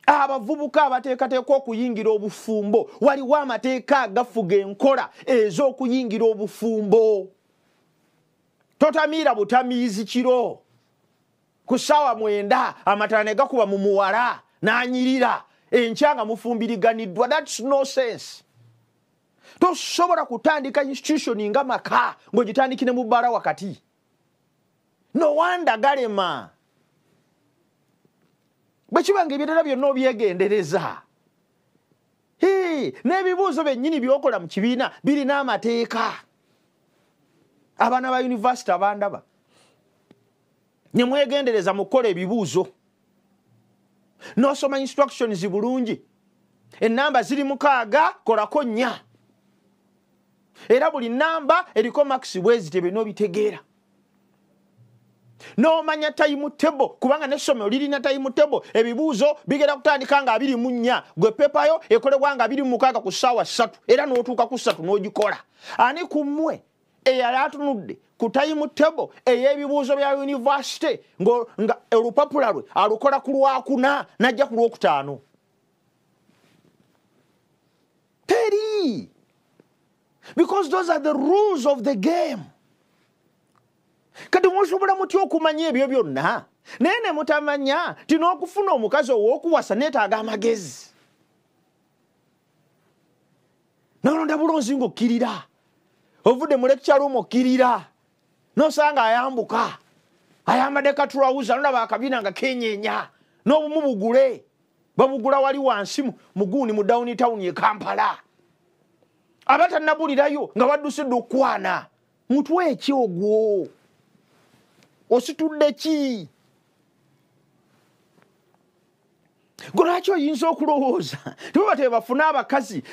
abavubuka abateekateeka okuyingira obufumbo waliwo amateeka agafuga enkola ez'okuyingira obufumbo. Totamiira butamiizi kiro ku ssaawa 9 amatala ne gakuba mu muwala n'anyirira enkya nga mufumbiriganiddwa. That's no sense. Tosobola kutandika institution nga maka ng'ogitandikire mu bbala wakati. No wonder galema. Bwe kiba ng'ebirala byonna obyegendereza. N'ebibuuzo byennyini by'okola mu kibiina birina amateeka. Abaana ba yunivasite abandaba ne mwegendereza mu kukola ebibuuzo. N'osoma instructions bulungi. Ennamba ziri 6 kolako 4. Era buli namba eriko max bwezite bino bitegeera. N'omanya time table kubanga n'essomero lirina time table. Ebibuuzo bigenda kutandika nga 24 gwe pepa yo ekolebwa nga 26 ku ssaawa 3 era n'otuuka ku 3 n'ogikola. Ani ku mmwe eyali atunudde ku time table ey'ebibuuzo bya yunivasite nga olupapula lwe alukola ku Lwakuna n'ajja ku Lwokutaano? Teri. Because those are the rules of the game. Kati musobola mutya okumanya ebyo byonna naye ne mutamanya ti n'okufuna omukazi ow'okuwasa neetaaga amagezi. N'olonda bulonzi ng'okkirira ovudde mu lecture room okkirira n'osanga ayambuka ayambadde katulawuza nolaba akabiina nga kenyeenya n'obumu bugule babugula wali wansi muguuni mu downtown ye Kampala abatannabulirayo nga baddusidde okwana. Mutwe eki ogwo ositudde ki? Gwe lwaki oyinza okulowooza tebaba tebafuna abakazi